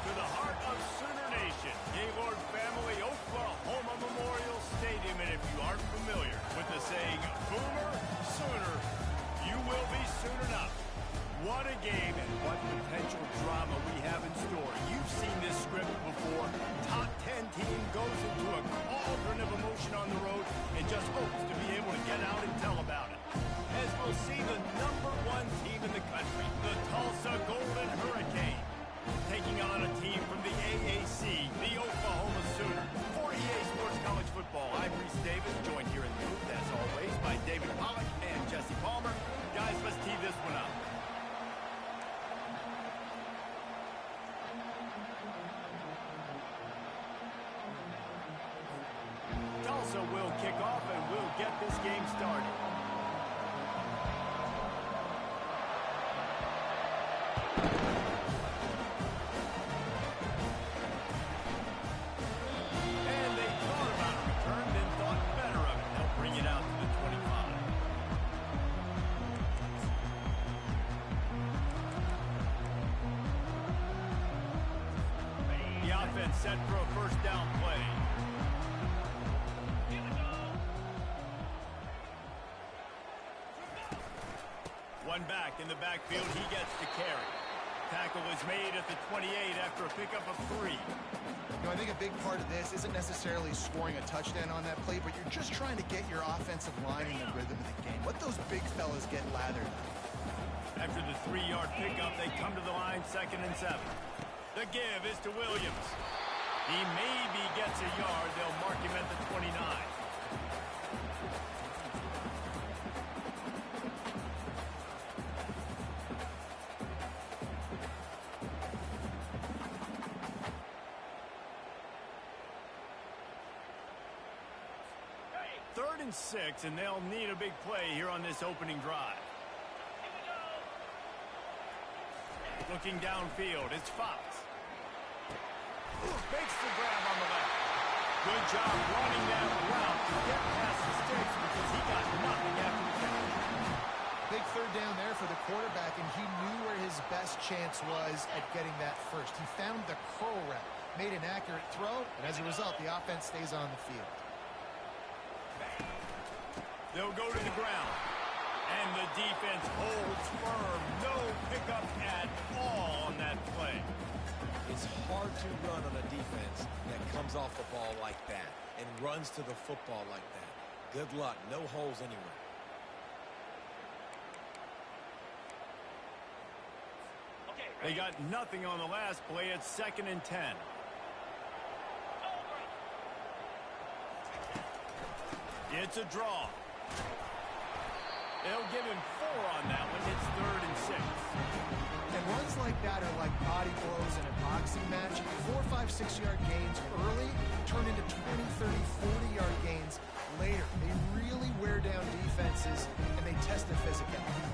to the heart of Sooner Nation, Gaylord family, Oklahoma Memorial Stadium. And if you aren't familiar with the saying, Boomer Sooner, you will be soon enough. What a game and what potential drama we have in store. You've seen this script before. Top 10 team goes into a cauldron of emotion on the road and just hopes to be able to get out and tell about it. As we'll see the #1 team in the country, the Tulsa Golden Hurricane, taking on a team from the AAC, the Oklahoma Sooners. For EA Sports College Football, I'm Reese Davis, joined here in the booth, as always, by David Pollack and Jesse Palmer. Guys, let's tee this one up. Tulsa will kick off and we'll get this game started. And they thought about a return, then thought better of it. They'll bring it out to the 25. The offense set for a first down play. One back in the backfield, he gets the carry. Tackle is made at the 28 after a pickup of 3. You know, I think a big part of this isn't necessarily scoring a touchdown on that play, but you're just trying to get your offensive line in the rhythm of the game. Let those big fellas get lathered. After the 3-yard pickup, they come to the line, 2nd and 7. The give is to Williams. He maybe gets a yard. They'll mark him at the 29. Third and 6, and they'll need a big play here on this opening drive. Looking downfield, it's Fox. Makes the grab on the left. Good job running that route to get past the sticks because he got nothing after the catch. Big third down there for the quarterback, and he knew where his best chance was at getting that first. He found the curl route, made an accurate throw, and as a result, the offense stays on the field. They'll go to the ground. And the defense holds firm. No pickup at all on that play. It's hard to run on a defense that comes off the ball like that and runs to the football like that. Good luck. No holes anywhere. They got nothing on the last play. It's 2nd and 10. It's a draw. They'll give him 4 on that one. It's 3rd and 6. And runs like that are like body blows in a boxing match. 4, 5, 6-yard gains early turn into 20, 30, 40-yard gains later. They really wear down defenses, and they test their physicality.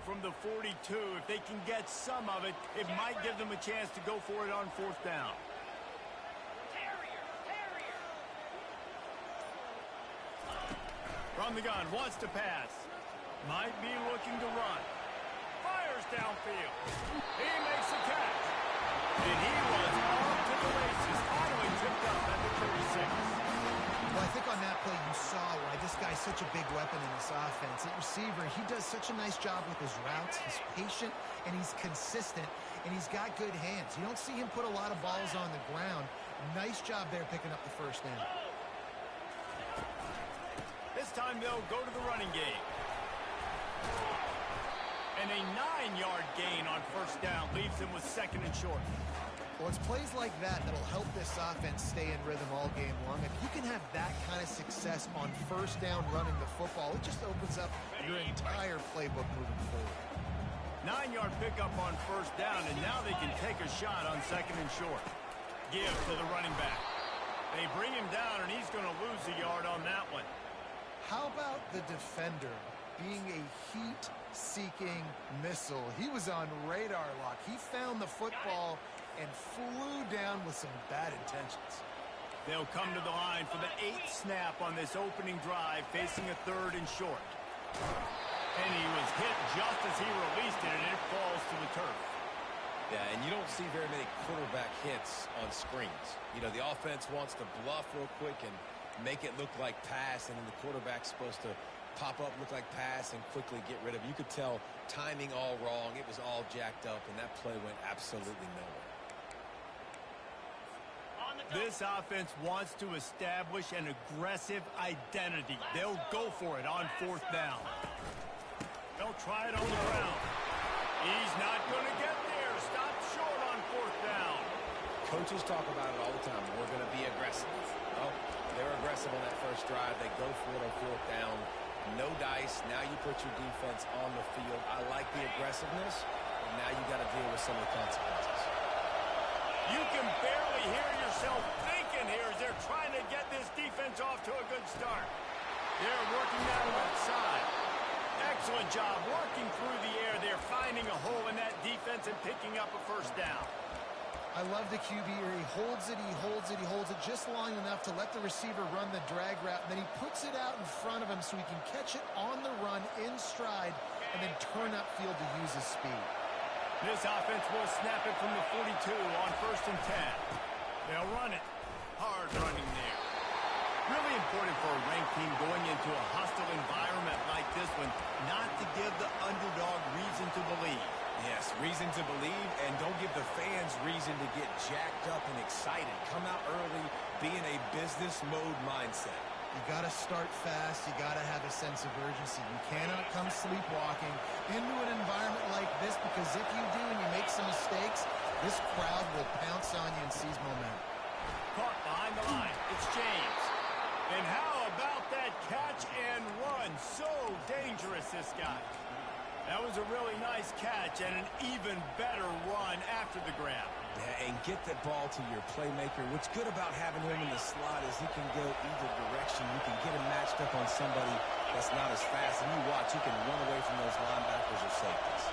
From the 42, if they can get some of it, it might give them a chance to go for it on 4th down. From the gun, wants to pass. Might be looking to run. Fires downfield. He makes the catch. And he was off to the races, finally tipped up at the 36. Well, I think on that play you saw why this guy's such a big weapon in this offense. At receiver, he does such a nice job with his routes. He's patient, and he's consistent, and he's got good hands. You don't see him put a lot of balls on the ground. Nice job there picking up the first down. This time they'll go to the running game. And a 9-yard gain on 1st down leaves him with 2nd and short. Well, it's plays like that that'll help this offense stay in rhythm all game long. If you can have that kind of success on 1st down running the football, it just opens up your entire playbook moving forward. 9-yard pickup on 1st down, and now they can take a shot on 2nd and short. Give to the running back. They bring him down, and he's going to lose a yard on that one. How about the defender being a heat-seeking missile? He was on radar lock. He found the football and flew down with some bad intentions. They'll come to the line for the 8th snap on this opening drive, facing a 3rd and short. And he was hit just as he released it, and it falls to the turf. Yeah, and you don't see very many quarterback hits on screens. You know, the offense wants to bluff real quick and make it look like pass, and then the quarterback's supposed to pop up, look like pass, and quickly get rid of it. You could tell timing all wrong. It was all jacked up, and that play went absolutely nowhere. This offense wants to establish an aggressive identity. They'll go for it on 4th down. They'll try it on the ground. He's not going to get there. Stop short on 4th down. Coaches talk about it all the time. We're going to be aggressive. Well, they're aggressive on that first drive. They go for it on 4th down. No dice. Now you put your defense on the field. I like the aggressiveness, and now you got to deal with some of the consequences. You can barely hear yourself thinking here as they're trying to get this defense off to a good start. They're working that left side. Excellent job working through the air. They're finding a hole in that defense and picking up a 1st down. I love the QB here. He holds it, he holds it, he holds it just long enough to let the receiver run the drag route, and then he puts it out in front of him so he can catch it on the run in stride and then turn upfield to use his speed. This offense will snap it from the 42 on 1st and 10. They'll run it. Hard running there. Really important for a ranked team going into a hostile environment like this one not to give the underdog reason to believe. Yes, reason to believe, and don't give the fans reason to get jacked up and excited. Come out early, be in a business mode mindset. You got to start fast. You got to have a sense of urgency. You cannot come sleepwalking into an environment like this, because if you do and you make some mistakes, this crowd will pounce on you and seize momentum. Caught behind the line. It's James. And how about that catch and run? So dangerous, this guy. That was a really nice catch and an even better run after the grab. Yeah, and get the ball to your playmaker. What's good about having him in the slot is he can go either direction. You can get him matched up on somebody that's not as fast. And you watch, he can run away from those linebackers or safeties.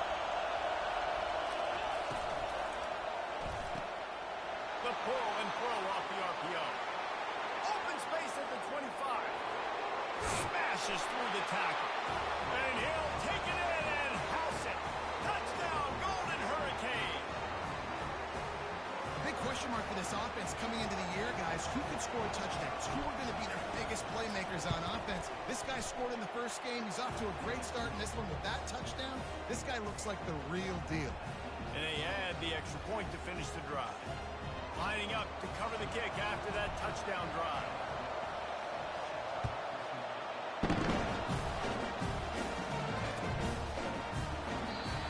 The pull and throw off the RPO. Open space at the 25. Smashes through the tackle. And he'll take it in and house it. Touchdown, Golden Hurricane. Big question mark for this offense coming into the year, guys. Who could score touchdowns? Who are going to be their biggest playmakers on offense? This guy scored in the first game. He's off to a great start in this one with that touchdown. This guy looks like the real deal. And they add the extra point to finish the drive. Lining up to cover the kick after that touchdown drive.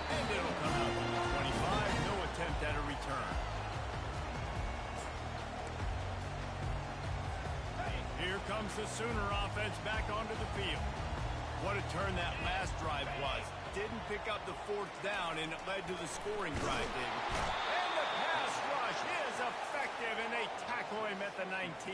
And it'll come out to the 25. No attempt at a return. Here comes the Sooner offense back onto the field. What a turn that last drive was. Didn't pick up the 4th down, and it led to the scoring drive, David. And the pass rush is effective, and they tackle him at the 19.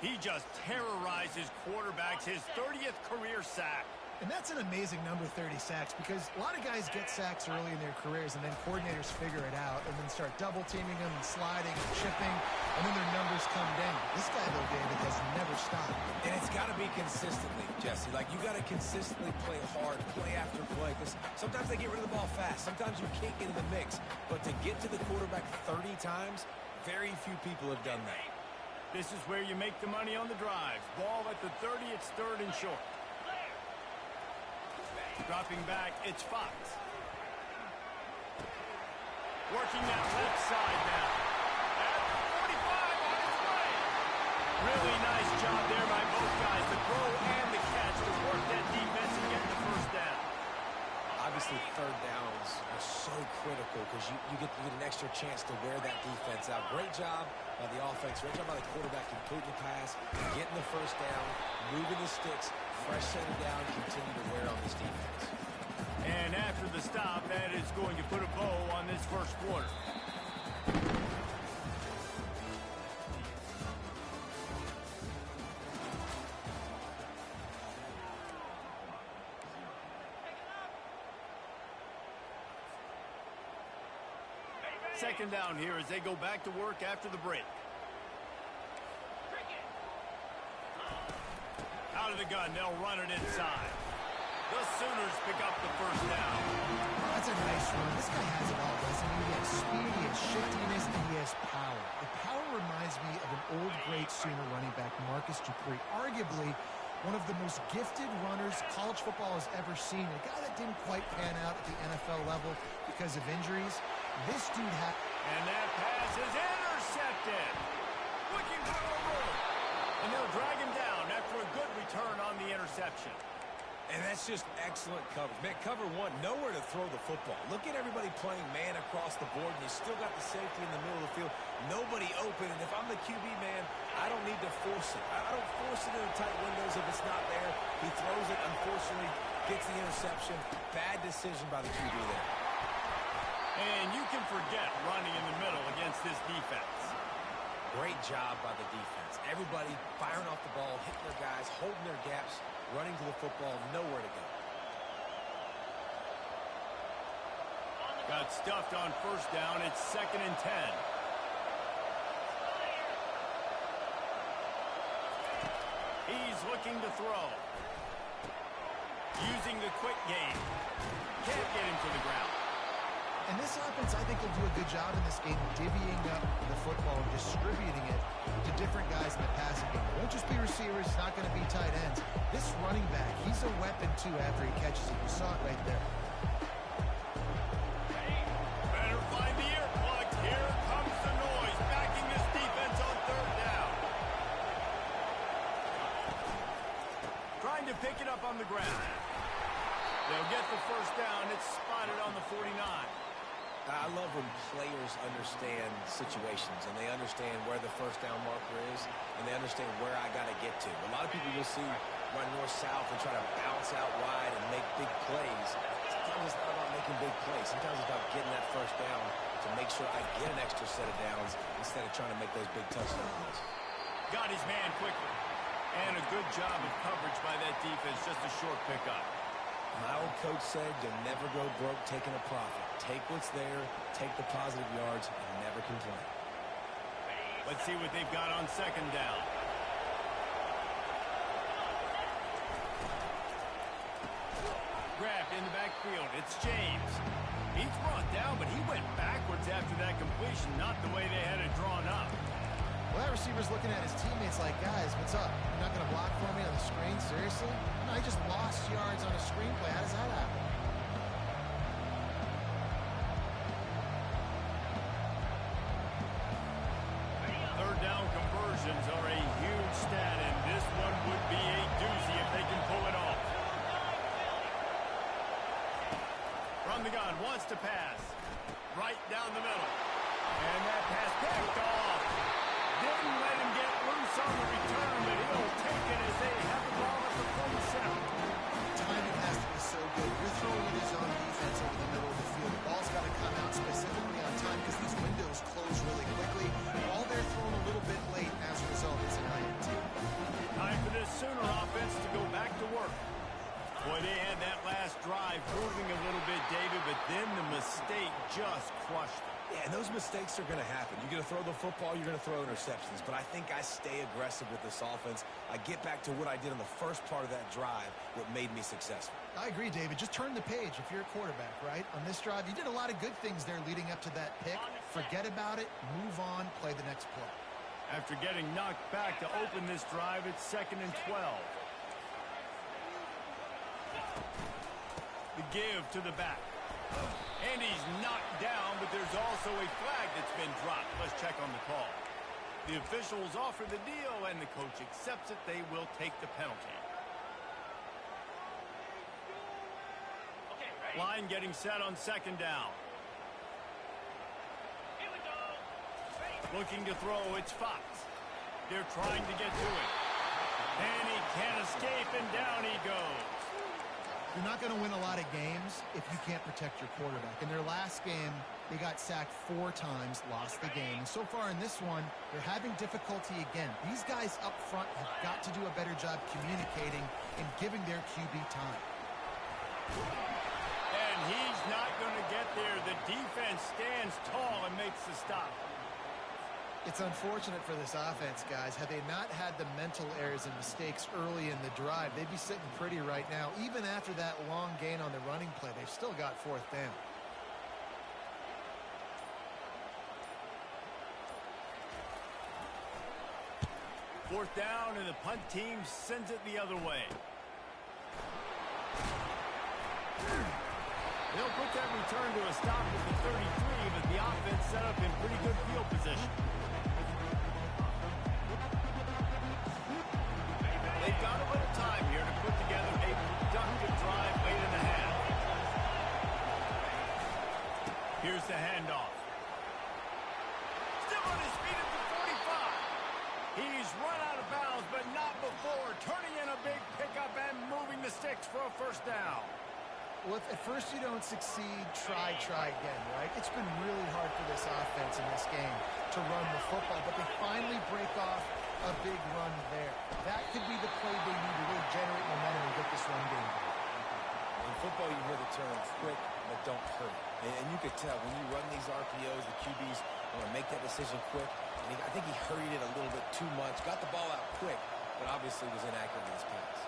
He just terrorized his quarterbacks, his 30th career sack. And that's an amazing number, 30 sacks, because a lot of guys get sacks early in their careers, and then coordinators figure it out and then start double-teaming them and sliding and chipping, and then their numbers come down. This guy, though, David, has never stopped. And it's got to be consistently, Jesse. Like, you got to consistently play hard, play after play, because sometimes they get rid of the ball fast. Sometimes you can't get in the mix. But to get to the quarterback 30 times, very few people have done that. This is where you make the money on the drives. Ball at the 30, it's 3rd and short. Dropping back, it's Fox. Working that left side now. At the 45 on his way. Really nice job there by both guys, the throw and the catch, to work that defense and get the 1st down. Obviously, 3rd downs are so critical because you get an extra chance to wear that defense out. Great job by the offense. Great job by the quarterback completing the pass, getting the 1st down, moving the sticks, fresh set it down, continue to wear on this defense. And after the stop, that is going to put a bow on this 1st quarter. Second down here as they go back to work after the break. of the gun. They'll run it inside. The Sooners pick up the first down. That's a nice run. This guy has it all, doesn't he? He has speed, he has shiftiness, and he has power. The power reminds me of an old, great Sooner running back, Marcus Dupree. Arguably one of the most gifted runners college football has ever seen. A guy that didn't quite pan out at the NFL level because of injuries. This dude had... And that pass is intercepted. Looking for a room. And they'll drag him down after a good return on the interception. And that's just excellent coverage. Man, cover one, nowhere to throw the football. Look at everybody playing man across the board, and you still got the safety in the middle of the field. Nobody open, and if I'm the QB, man, I don't need to force it. I don't force it in the tight windows if it's not there. He throws it, unfortunately, gets the interception. Bad decision by the QB there. And you can forget running in the middle against this defense. Great job by the defense. Everybody firing off the ball, hitting their guys, holding their gaps, running to the football, nowhere to go. Got stuffed on first down. It's 2nd and 10. He's looking to throw. Using the quick game. Can't get him to the ground. And this offense, I think, will do a good job in this game divvying up the football and distributing it to different guys in the passing game. It won't just be receivers. It's not going to be tight ends. This running back, he's a weapon, too, after he catches it. You saw it right there. Better find the earplug. Here comes the noise, backing this defense on 3rd down. Trying to pick it up on the ground. They'll get the first down. It's spotted on the 49. I love when players understand situations and they understand where the first down marker is and they understand where I got to get to. A lot of people you'll see run north-south and try to bounce out wide and make big plays. Sometimes it's not about making big plays. Sometimes it's about getting that first down to make sure I get an extra set of downs instead of trying to make those big touchdowns. Got his man quickly. And a good job of coverage by that defense. Just a short pickup. My old coach said you'll never go broke taking a profit. Take what's there, take the positive yards, and never complain. Let's see what they've got on 2nd down. Grabbed in the backfield. It's James. He's brought down, but he went backwards after that completion, not the way they had it drawn up. Well, that receiver's looking at his teammates like, guys, what's up? You're not going to block for me on the screen? Seriously? No, he just lost yards on a screenplay. How does that happen? Third down conversions are a huge stat, and this one would be a doozy if they can pull it off. From the gun, wants to pass. Right down the middle. And that pass picked off. Didn't let him get loose on the return, but he'll take it as they have the ball at the 47. Timing has to be so good. You're throwing in his own defense over the middle of the field. The ball's got to come out specifically on time because these windows close really quickly. All they're thrown a little bit late. As a result, it's an INT. Time for this Sooner offense to go back to work. Boy, they had that last drive moving a little bit, David, but then the mistake just crushed them. Yeah, and those mistakes are going to happen. You're going to throw the football, you're going to throw interceptions. But I think I stay aggressive with this offense. I get back to what I did in the first part of that drive, what made me successful. I agree, David. Just turn the page if you're a quarterback, right? On this drive, you did a lot of good things there leading up to that pick. Forget about it, move on, play the next play. After getting knocked back to open this drive, it's 2nd and 12. The give to the back. And he's knocked down, but there's also a flag that's been dropped. Let's check on the call. The officials offer the deal, and the coach accepts it. They will take the penalty. Line getting set on 2nd down. Looking to throw, it's Fox. They're trying to get to it. And he can't escape, and down he goes. You're not going to win a lot of games if you can't protect your quarterback. In their last game, they got sacked 4 times, lost the game. And so far in this one, they're having difficulty again. These guys up front have got to do a better job communicating and giving their QB time. And he's not going to get there. The defense stands tall and makes the stop. It's unfortunate for this offense, guys. Had they not had the mental errors and mistakes early in the drive, they'd be sitting pretty right now. Even after that long gain on the running play, they've still got fourth down. Fourth down, and the punt team sends it the other way. They'll put that return to a stop at the 33, but the offense set up in pretty good field position. They've got a little time here to put together a productive drive late in the half. Here's the handoff. Still on his feet at the 45. He's run out of bounds, but not before turning in a big pickup and moving the sticks for a first down. Well, if at first you don't succeed, try again, right? It's been really hard for this offense in this game to run the football, but they finally break off a big run there. That could be the play they need to really generate momentum and get this run game going. In football, you hear the term quick, but don't hurt. And you could tell when you run these RPOs, the QBs want to make that decision quick. And I think he hurried it a little bit too much, got the ball out quick, but obviously was inaccurate in his pass.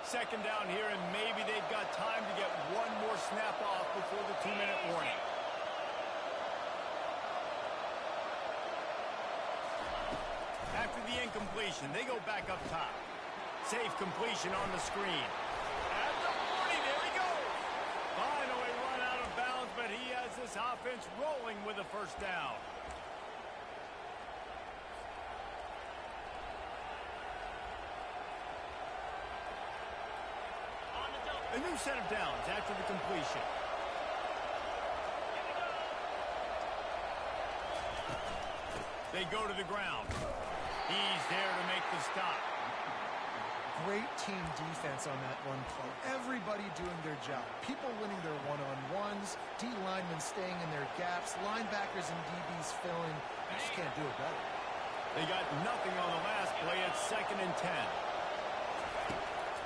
Second down here, and maybe they've got time to get one more snap off before the 2-minute warning. After the incompletion, they go back up top. Safe completion on the screen. At the 40, there he goes. Finally run out of bounds, but he has this offense rolling with a first down. A new set of downs after the completion. They go to the ground. He's there to make the stop. Great team defense on that one play. Everybody doing their job. People winning their one-on-ones, D linemen staying in their gaps, linebackers and DBs filling. You just can't do it better. They got nothing on the last play. It's 2nd and 10.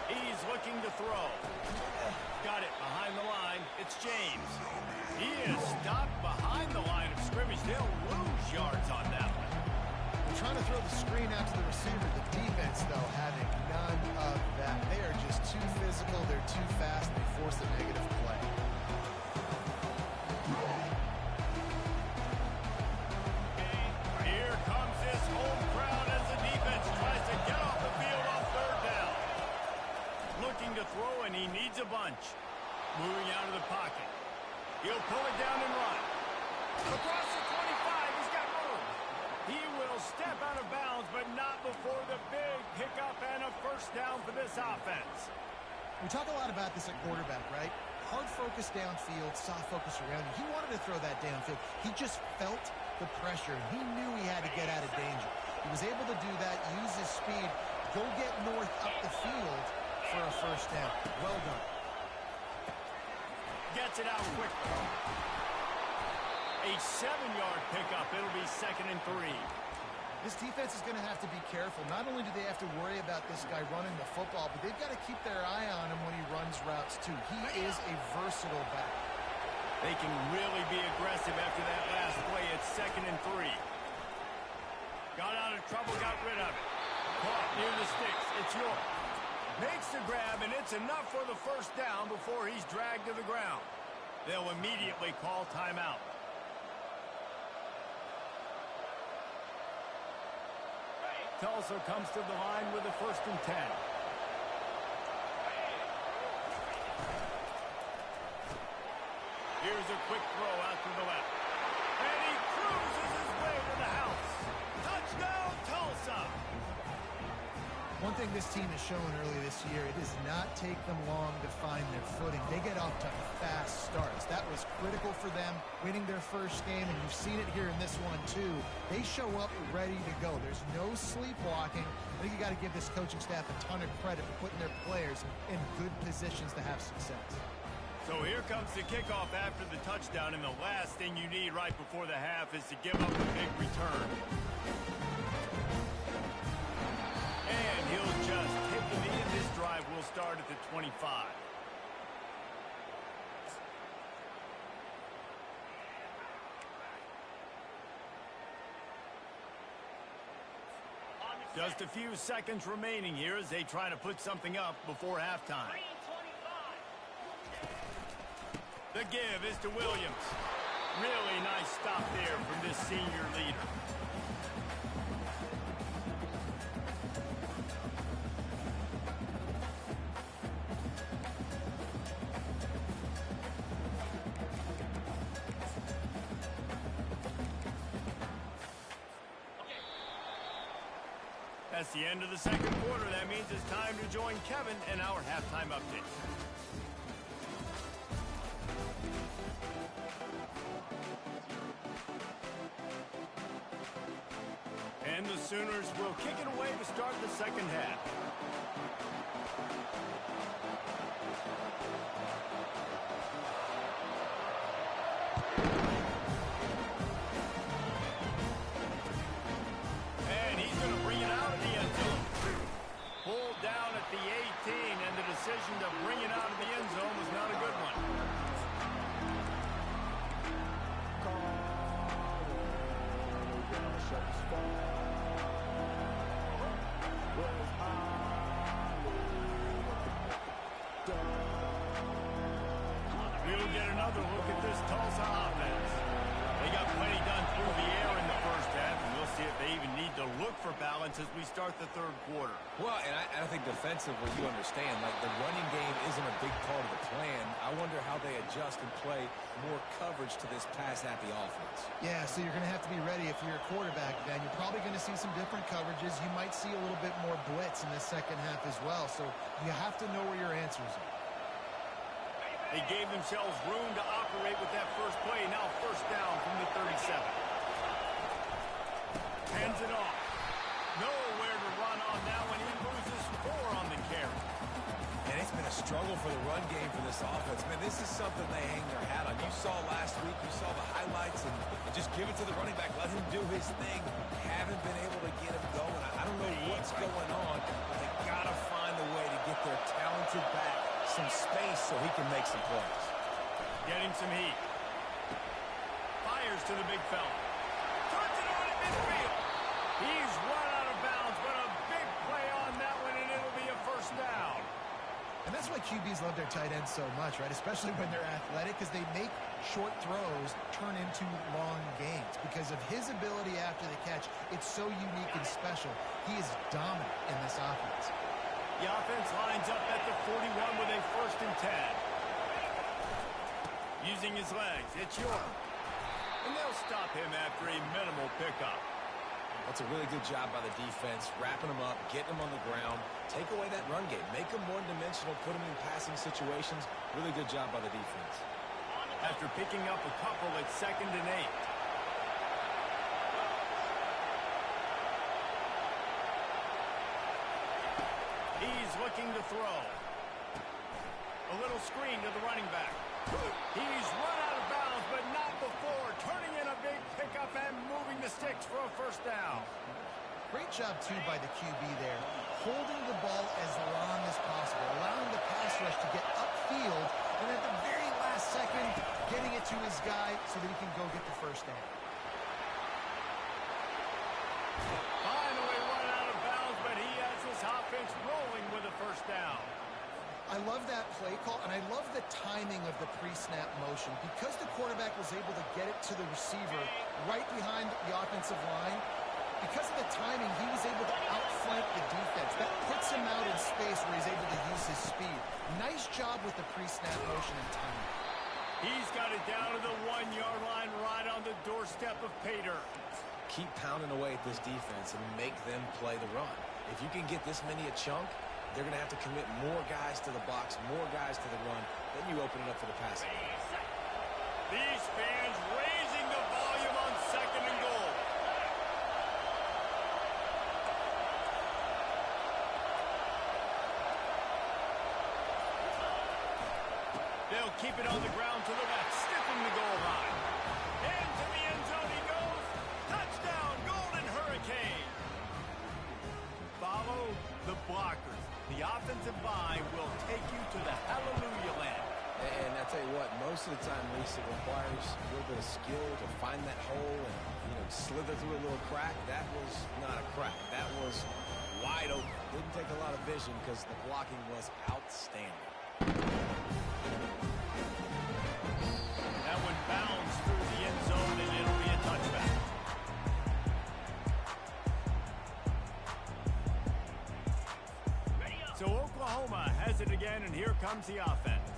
He's looking to throw. Got it behind the line. It's James. He is stopped behind the line of scrimmage. They'll lose yards on that one. They're trying to throw the screen out to the receiver. The defense, though, having none of that. They are just too physical. They're too fast. They force a negative play. Here comes this home crowd as the defense tries to get off the field on 3rd down. Looking to throw, and he needs a bunch. Moving out of the pocket. He'll pull it down and run. Across the 25, he's got room. He will step out of bounds, but not before the big pickup and a first down for this offense. We talk a lot about this at quarterback, right? Hard focus downfield, soft focus around you. He wanted to throw that downfield. He just felt the pressure. He knew he had to get out of danger. He was able to do that, use his speed, go get north up the field for a first down. Well done. Gets it out quick. A 7-yard pickup. It'll be 2nd and 3. This defense is going to have to be careful. Not only do they have to worry about this guy running the football, but they've got to keep their eye on him when he runs routes too. He is a versatile back. They can really be aggressive after that last play. It's 2nd and 3. Got out of trouble, got rid of it. Caught near the sticks. It's yours. Makes the grab, and it's enough for the first down before he's dragged to the ground. They'll immediately call timeout. Tulsa comes to the line with a 1st and 10. Here's a quick throw out to the left. And he cruises his way to the house. Touchdown, Tulsa! One thing this team has shown early this year, it does not take them long to find their footing. They get off to fast starts. That was critical for them, winning their first game, and you've seen it here in this one too. They show up ready to go. There's no sleepwalking. I think you got to give this coaching staff a ton of credit for putting their players in good positions to have success. So here comes the kickoff after the touchdown, and the last thing you need right before the half is to give up a big return. And he'll just hit the knee, and this drive will start at the 25. Just a few seconds remaining here as they try to put something up before halftime. The give is to Williams. Really nice stop there from this senior leader. That's the end of the second quarter. That means it's time to join Kevin in our halftime update. And the Sooners will kick it away to start the second half. And he's going to bring it out of the end zone. Pulled down at the 18, and the decision to bring it out of the end zone was not a good one. We'll get another look at this Tulsa offense. They got plenty done through the air in the first half, and we'll see if they even need to look for balance as we start the third quarter. Well, and I think defensively, you understand, like the running game isn't a big part of the plan. I wonder how they adjust and play more coverage to this pass-happy offense. Yeah, so you're going to have to be ready if you're a quarterback, then. You're probably going to see some different coverages. You might see a little bit more blitz in the second half as well, so you have to know where your answers are. They gave themselves room to operate with that first play. Now first down from the 37. Hands it off. Nowhere to run on that one. He loses 4 on the carry. And it's been a struggle for the run game for this offense. Man, this is something they hang their hat on. You saw last week, you saw the highlights, and just give it to the running back. Let him do his thing. Haven't been able to get him going. I don't know what's going on, but they got to find a way to get their talented back some space so he can make some plays. Getting some heat. Fires to the big fella. Turns it on at midfield. He's run out of bounds, but a big play on that one, and it'll be a first down. And that's why QBs love their tight ends so much, right? Especially when they're athletic, because they make short throws turn into long gains. Because of his ability after the catch, it's so unique and special. He is dominant in this offense. The offense lines up at the 41 with a 1st and 10. Using his legs, it's York. And they'll stop him after a minimal pickup. That's a really good job by the defense, wrapping them up, getting them on the ground, take away that run game, make them one-dimensional, put them in passing situations. Really good job by the defense. After picking up a couple at 2nd and 8. He's looking to throw. A little screen to the running back. He's run out of bounds, but not before. Turning in a big pickup and moving the sticks for a first down. Great job, too, by the QB there. Holding the ball as long as possible. Allowing the pass rush to get upfield. And at the very last second, getting it to his guy so that he can go get the first down. Finally run out of bounds, but he has his offense rolling with a first down. I love that play call, and I love the timing of the pre-snap motion. Because the quarterback was able to get it to the receiver right behind the offensive line, because of the timing, he was able to outflank the defense. That puts him out in space where he's able to use his speed. Nice job with the pre-snap motion and timing. He's got it down to the 1-yard line right on the doorstep of Pater. Keep pounding away at this defense and make them play the run. If you can get this many a chunk, they're going to have to commit more guys to the box, more guys to the run. Then you open it up for the passing. These fans raising the volume on 2nd and goal. They'll keep it on the ground to the left, sniffing the goal line. Into the end zone he goes. Touchdown, Golden Hurricane. Follow the blockers. The offensive line will take you to the hallelujah land. And I tell you what, most of the time, Reese, it requires a little bit of skill to find that hole and, slither through a little crack. That was not a crack. That was wide open. Didn't take a lot of vision because the blocking was outstanding. That one bounced through the end zone, and it'll be a touchback. So Oklahoma has it again, and here comes the offense.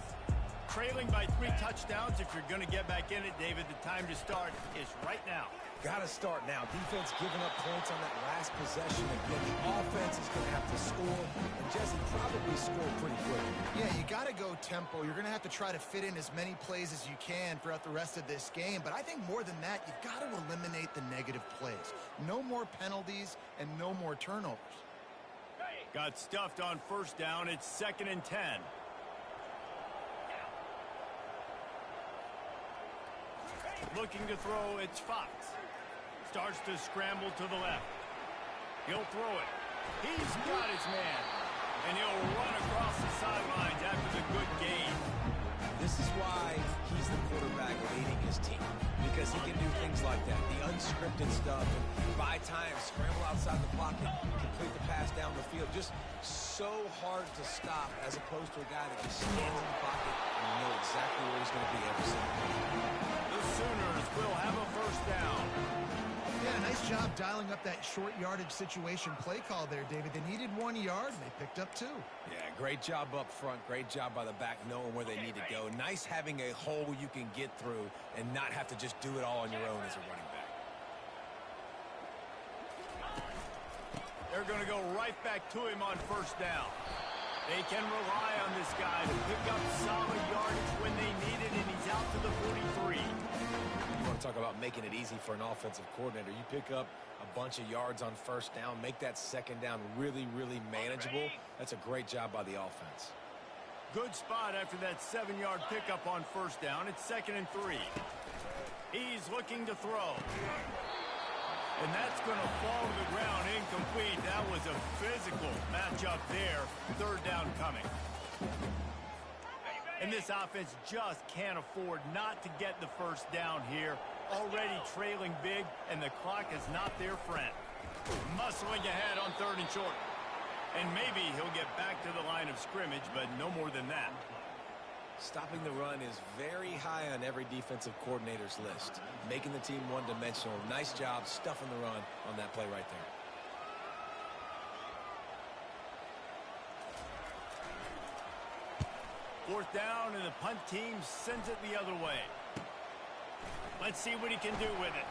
Trailing by 3 touchdowns. If you're going to get back in it, David, the time to start is right now. Got to start now. Defense giving up points on that last possession. Again, the offense is going to have to score, and Jesse probably score pretty quickly. Yeah, you got to go tempo. You're going to have to try to fit in as many plays as you can throughout the rest of this game. But I think more than that, you've got to eliminate the negative plays. No more penalties and no more turnovers. Got stuffed on first down. It's 2nd and 10. Looking to throw, it's Fox. Starts to scramble to the left. He'll throw it. He's got his man. And he'll run across the sidelines after the good gain. This is why he's the quarterback leading his team. Because he can do things like that. The unscripted stuff. And buy time, scramble outside the pocket, complete the pass down the field. Just so hard to stop as opposed to a guy that just stands in the pocket and you know exactly where he's going to be every single time. The Sooners will have a first down. Yeah, nice job dialing up that short yardage situation play call there, David. They needed 1 yard, and they picked up 2. Yeah, great job up front. Great job by the back knowing where they need to go. Nice having a hole you can get through and not have to just do it all on your own as a running back. They're going to go right back to him on first down. They can rely on this guy to pick up solid yardage when they need it, and he's out to the 43. You want to talk about making it easy for an offensive coordinator. You pick up a bunch of yards on first down, make that second down really, really manageable. That's a great job by the offense. Good spot after that 7-yard pickup on first down. It's 2nd and 3. He's looking to throw. And that's going to fall to the ground incomplete. That was a physical matchup there. 3rd down coming. And this offense just can't afford not to get the first down here. Already trailing big, and the clock is not their friend. Muscling ahead on 3rd and short. And maybe he'll get back to the line of scrimmage, but no more than that. Stopping the run is very high on every defensive coordinator's list. Making the team one-dimensional. Nice job stuffing the run on that play right there. Fourth down, and the punt team sends it the other way. Let's see what he can do with it.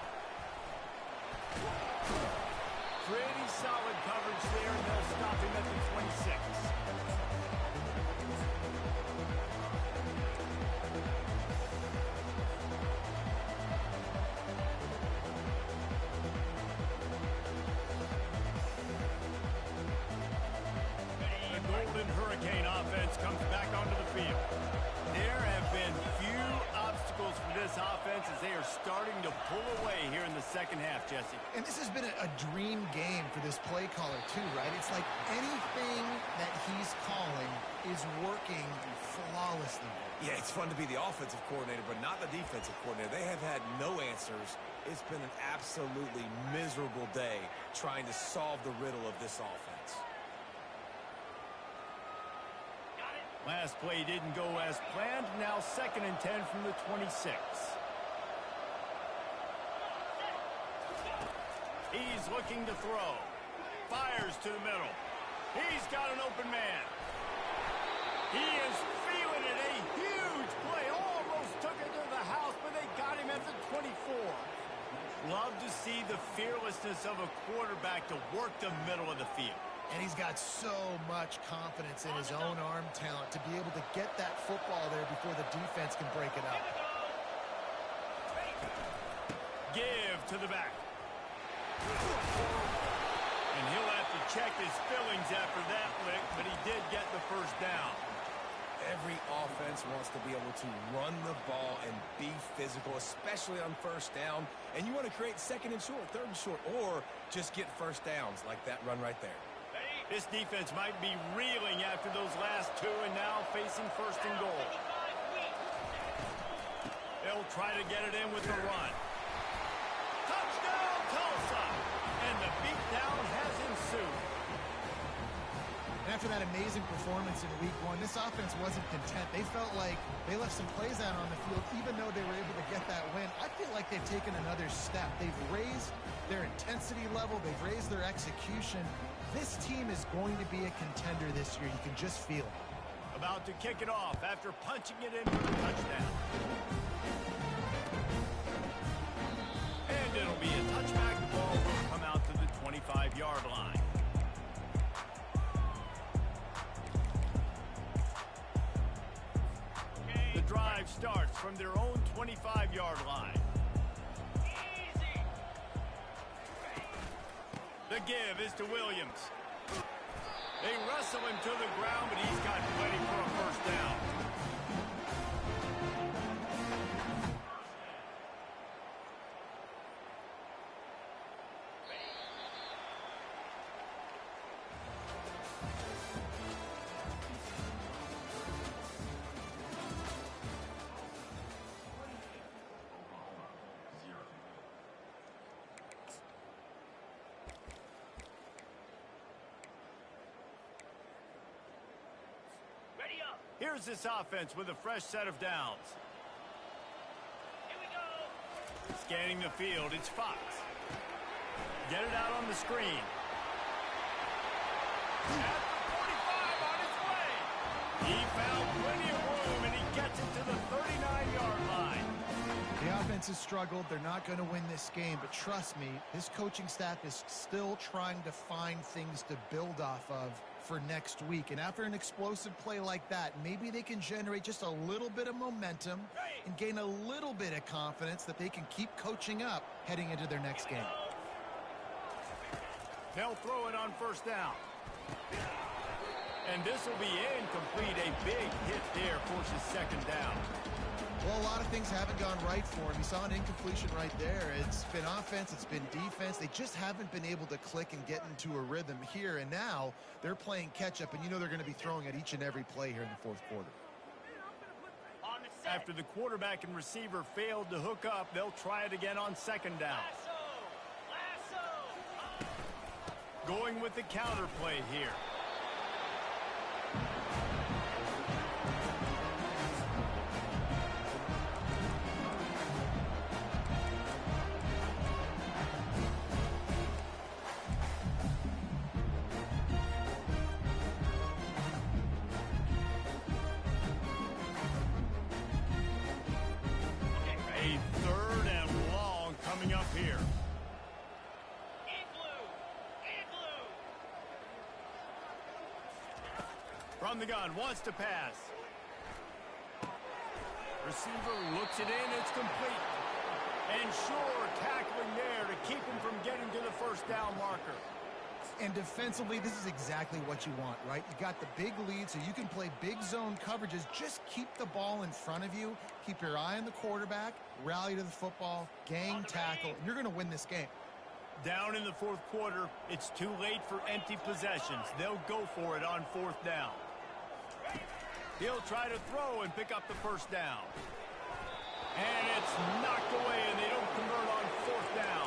Pretty solid coverage there, and they'll stop him at the 26. The Golden Hurricane offense comes back onto the field. There have been few obstacles for this offense as they are starting to pull away here in the second half, Jesse. And this has been a dream game for this play caller, too, right? It's like anything that he's calling is working flawlessly. Yeah, it's fun to be the offensive coordinator, but not the defensive coordinator. They have had no answers. It's been an absolutely miserable day trying to solve the riddle of this offense. Last play didn't go as planned. Now 2nd and 10 from the 26. He's looking to throw. Fires to the middle. He's got an open man. He is feeling it. A huge play. Almost took it to the house, but they got him at the 24. Love to see the fearlessness of a quarterback to work the middle of the field. And he's got so much confidence in his own arm talent to be able to get that football there before the defense can break it up. Give to the back. And he'll have to check his fillings after that lick, but he did get the first down. Every offense wants to be able to run the ball and be physical, especially on first down. And you want to create 2nd and short, 3rd and short, or just get first downs like that run right there. This defense might be reeling after those last 2 and now facing 1st and goal. They'll try to get it in with the run. Touchdown, Tulsa! And the beatdown has ensued. And after that amazing performance in week 1, this offense wasn't content. They felt like they left some plays out on the field, even though they were able to get that win. I feel like they've taken another step. They've raised their intensity level. They've raised their execution. This team is going to be a contender this year. You can just feel it. About to kick it off after punching it in for the touchdown. And it'll be a touchback. The ball will come out to the 25-yard line. The drive starts from their own 25-yard line. Easy. The give is to Williams. They wrestle him to the ground, but he's got plenty for a first down. Here's this offense with a fresh set of downs. Here we go. Scanning the field, it's Fox. Get it out on the screen. At the 45 on his way. He found plenty of room, and he gets it to the 39-yard line. The offense has struggled. They're not going to win this game, but trust me, this coaching staff is still trying to find things to build off of for next week. And after an explosive play like that, maybe they can generate just a little bit of momentum and gain a little bit of confidence that they can keep coaching up heading into their next game. They'll throw it on first down. And this will be incomplete. A big hit there forces second down. Well, a lot of things haven't gone right for him. You saw an incompletion right there. It's been offense, it's been defense. They just haven't been able to click and get into a rhythm here. And now they're playing catch-up, and you know they're going to be throwing at each and every play here in the fourth quarter. After the quarterback and receiver failed to hook up, they'll try it again on second down. Going with the counter play here. From the gun, wants to pass. Receiver looks it in, it's complete. And sure, tackling there to keep him from getting to the first down marker. And defensively, this is exactly what you want, right? You got the big lead, so you can play big zone coverages. Just keep the ball in front of you. Keep your eye on the quarterback, rally to the football, gang tackle, and you're going to win this game. Down in the fourth quarter, it's too late for empty possessions. They'll go for it on fourth down. He'll try to throw and pick up the first down. And it's knocked away, and they don't convert on fourth down.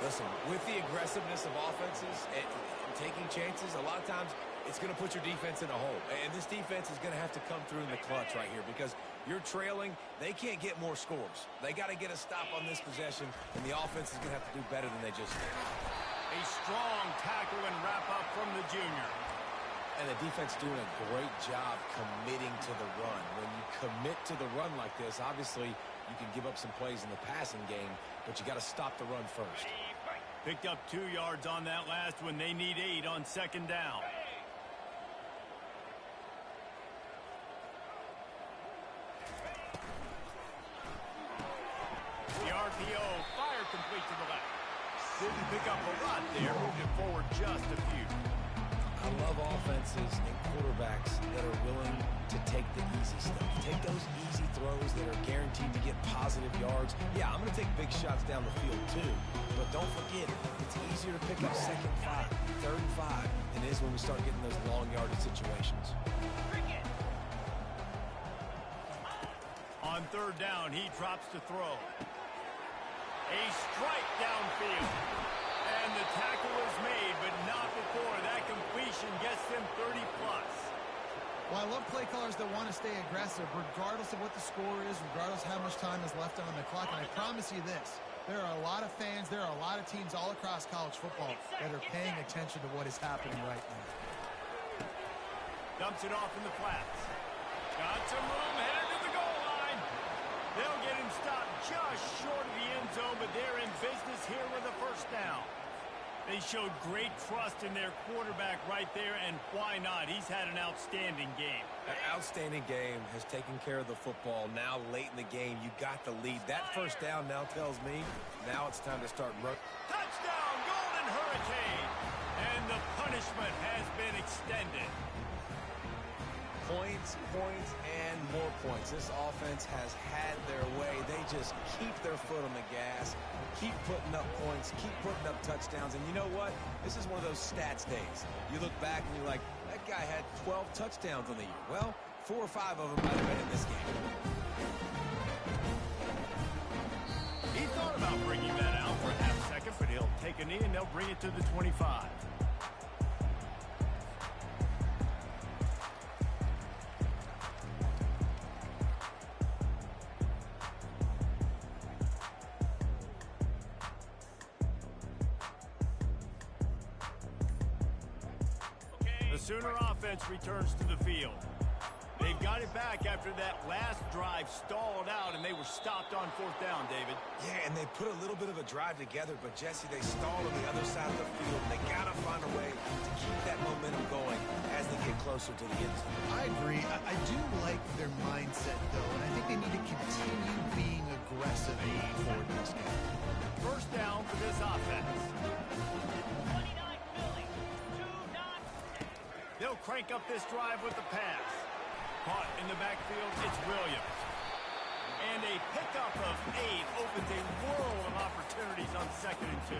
Listen, with the aggressiveness of offenses and taking chances, a lot of times it's going to put your defense in a hole. And this defense is going to have to come through in the clutch right here because you're trailing. They can't get more scores. They got to get a stop on this possession, and the offense is going to have to do better than they just did. A strong tackle and wrap-up from the junior. And the defense doing a great job committing to the run. When you commit to the run like this, obviously you can give up some plays in the passing game, but you got to stop the run first. Picked up 2 yards on that last one. They need 8 on second down. The RPO, fire complete to the left. Didn't pick up a lot there, moving forward just a few. I love offenses and quarterbacks that are willing to take the easy stuff. Take those easy throws that are guaranteed to get positive yards. Yeah, I'm going to take big shots down the field too, but don't forget, it's easier to pick up second 5, third and 5 than it is when we start getting those long yardage situations. On third down, he drops to throw. A strike downfield. And the tackle is made, but not before that completion gets them 30-plus. Well, I love play callers that want to stay aggressive, regardless of what the score is, regardless of how much time is left on the clock. And I promise you this, there are a lot of fans, there are a lot of teams all across college football that are paying attention to what is happening right now. Dumps it off in the flats. Got some room, headed to the goal line. They'll get him stopped just short of the end zone, but they're in business here with a first down. They showed great trust in their quarterback right there, and why not? He's had an outstanding game. An outstanding game, has taken care of the football. Now late in the game, you got the lead. That first down now tells me now it's time to start running. Touchdown, Golden Hurricane! And the punishment has been extended. Points, points, and more points. This offense has had their way. They just keep their foot on the gas, keep putting up points, keep putting up touchdowns. And you know what? This is one of those stats days. You look back and you're like, that guy had 12 touchdowns on the year. Well, 4 or 5 of them might have been in this game. He thought about bringing that out for a half second, but he'll take a knee and they'll bring it to the 25. Sooner offense returns to the field. They've got it back after that last drive stalled out, and they were stopped on fourth down, David. Yeah, and they put a little bit of a drive together, but, Jesse, they stalled on the other side of the field. They got to find a way to keep that momentum going as they get closer to the end zone. I agree. I do like their mindset, though, and I think they need to continue being aggressive moving forward in this game. First down for this offense. They'll crank up this drive with the pass. Caught in the backfield, it's Williams. And a pickup of 8 opens a world of opportunities on 2nd and 2.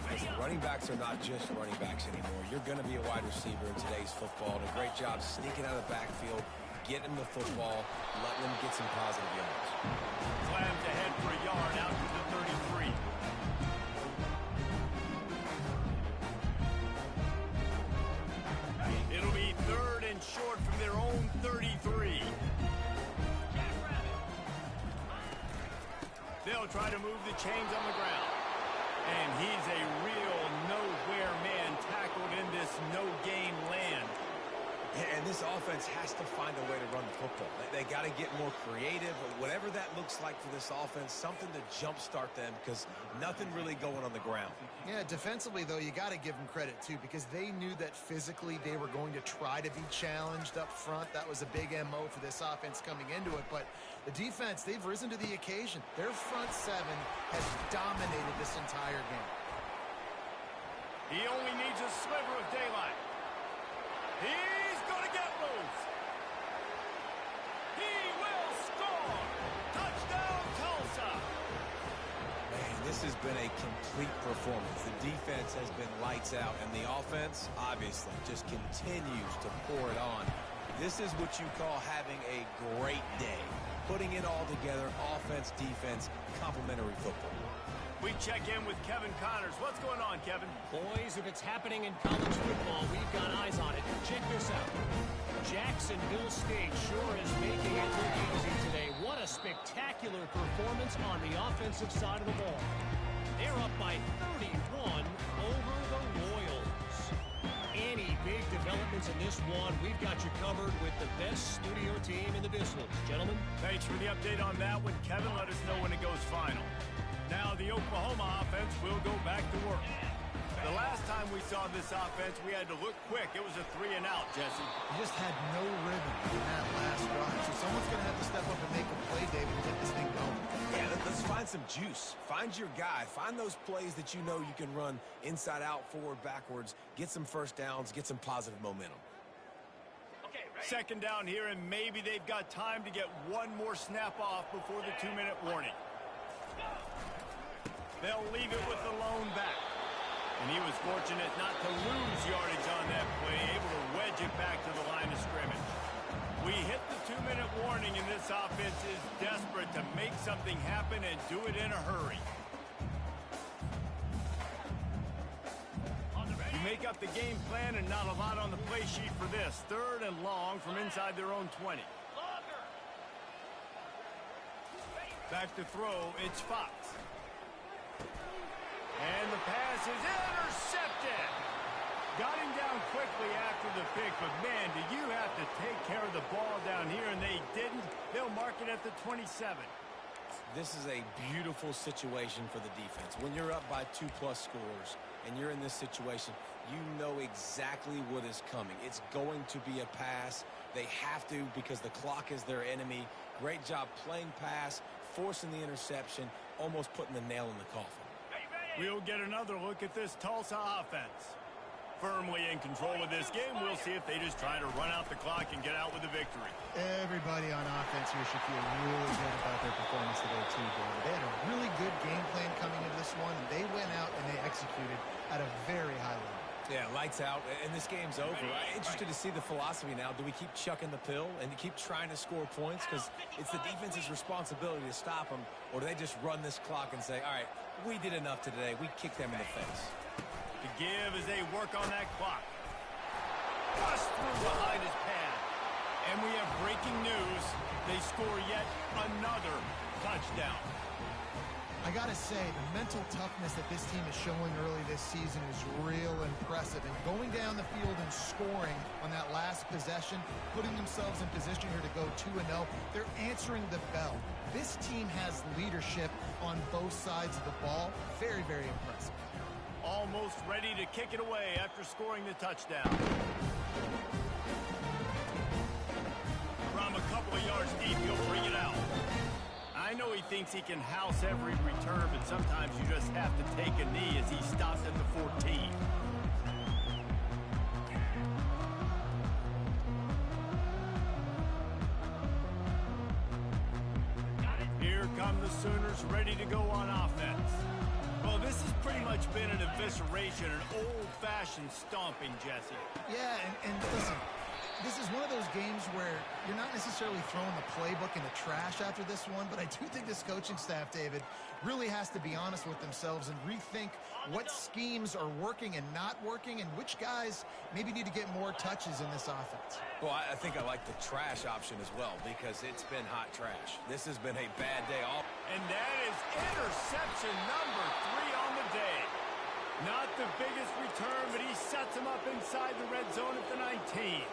Listen, running backs are not just running backs anymore. You're going to be a wide receiver in today's football. And a great job sneaking out of the backfield, getting the football, letting them get some positive yards. Slams ahead for a yard out to the 33. It'll be 3rd and short from their own 33. They'll try to move the chains on the ground. And he's a real nowhere man tackled in this no-gain land. And this offense has to find a way to run the football. They got to get more creative, or whatever that looks like for this offense, something to jumpstart them, because nothing really going on the ground. Yeah, defensively, though, you got to give them credit, too, because they knew that physically they were going to try to be challenged up front. That was a big MO for this offense coming into it. But the defense, they've risen to the occasion. Their front 7 has dominated this entire game. He only needs a sliver of daylight. He's going to get loose. He will score. Touchdown, Tulsa. Man, this has been a complete performance. The defense has been lights out, and the offense, obviously, just continues to pour it on. This is what you call having a great day. Putting it all together, offense, defense, complementary football. We check in with Kevin Connors. What's going on, Kevin? Boys, if it's happening in college football, we've got eyes on it. Check this out. Jacksonville State sure is making it look easy today. What a spectacular performance on the offensive side of the ball. They're up by 31 over the Royals. Any big developments in this one, we've got you covered with the best studio team in the business. Gentlemen. Thanks for the update on that one, Kevin. Let us know when it goes final. Now the Oklahoma offense will go back to work. The last time we saw this offense, we had to look quick. It was a 3-and-out, Jesse. You just had no rhythm in that last drive. So someone's going to have to step up and make a play, David, to get this thing going. Yeah, let's find some juice. Find your guy. Find those plays that you know you can run inside out, forward, backwards. Get some first downs. Get some positive momentum. Second down here, and maybe they've got time to get one more snap off before the 2-minute warning. They'll leave it with the lone back. And he was fortunate not to lose yardage on that play, able to wedge it back to the line of scrimmage. We hit the 2-minute warning, and this offense is desperate to make something happen and do it in a hurry. the game plan and not a lot on the play sheet for this. 3rd and long from inside their own 20. Back to throw, it's Fox. And the pass is intercepted. Got him down quickly after the pick, but man, do you have to take care of the ball down here, and they didn't. They'll mark it at the 27. This is a beautiful situation for the defense. When you're up by 2+ scores and you're in this situation, you know exactly what is coming. It's going to be a pass. They have to because the clock is their enemy. Great job playing pass, forcing the interception, almost putting the nail in the coffin. We'll get another look at this Tulsa offense. Firmly in control of this game. We'll see if they just try to run out the clock and get out with a victory. Everybody on offense here should feel really good about their performance today, too, David. They had a really good game plan coming into this one, and they went out and they executed at a very high level. Yeah, lights out, and this game's over. I'm interested to see the philosophy now. Do we keep chucking the pill and keep trying to score points? Because it's the defense's responsibility to stop them, or do they just run this clock and say, all right, we did enough today. We kicked them in the face. To give as they work on that clock. Bust through behind his pad. And we have breaking news. They score yet another touchdown. I got to say, the mental toughness that this team is showing early this season is real impressive. And going down the field and scoring on that last possession, putting themselves in position here to go 2-0, they're answering the bell. This team has leadership on both sides of the ball. Very, very impressive. Almost ready to kick it away after scoring the touchdown. From a couple of yards deep, he'll bring it out. I know he thinks he can house every return, but sometimes you just have to take a knee as he stops at the 14. Here come the Sooners ready to go on offense. Well, this has pretty much been an evisceration, an old-fashioned stomping, Jesse. Yeah, and listen, this is one of those games where you're not necessarily throwing the playbook in the trash after this one, but I do think this coaching staff, David, really has to be honest with themselves and rethink what schemes are working and not working and which guys maybe need to get more touches in this offense. Well, I think I like the trash option as well because it's been hot trash. This has been a bad day. And that is interception number 3 on the day. Not the biggest return, but he sets him up inside the red zone at the 19.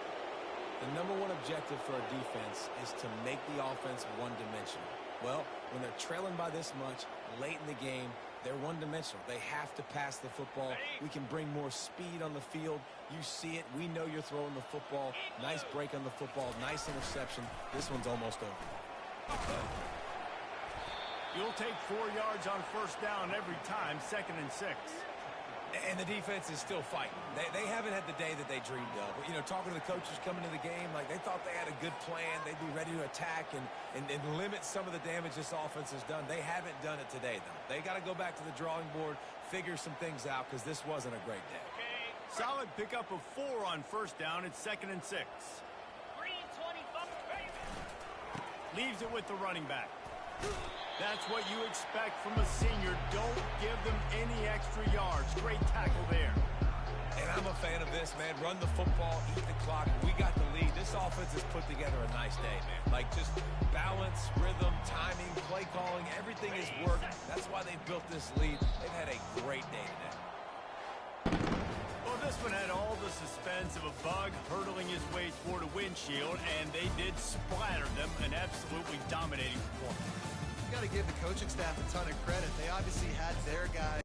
The number one objective for a defense is to make the offense one-dimensional. Well, when they're trailing by this much, late in the game, they're one-dimensional. They have to pass the football. We can bring more speed on the field. You see it. We know you're throwing the football. Nice break on the football. Nice interception. This one's almost over. You'll take 4 yards on first down every time, 2nd and 6. And the defense is still fighting. They haven't had the day that they dreamed of. But, you know, talking to the coaches coming to the game, like they thought they had a good plan. They'd be ready to attack and limit some of the damage this offense has done. They haven't done it today, though. They got to go back to the drawing board, figure some things out, because this wasn't a great day. Solid pickup of 4 on first down. It's 2nd and 6. Leaves it with the running back. That's what you expect from a senior. Don't give them any extra yards. Great tackle there. And I'm a fan of this, man. Run the football, eat the clock. We got the lead. This offense has put together a nice day, man. Like just balance, rhythm, timing, play calling, everything has worked. That's why they built this lead. They've had a great day today. Well, this one had all the suspense of a bug hurtling his way toward a windshield, and they did splatter them. An absolutely dominating performance. You got to give the coaching staff a ton of credit. They obviously had their guys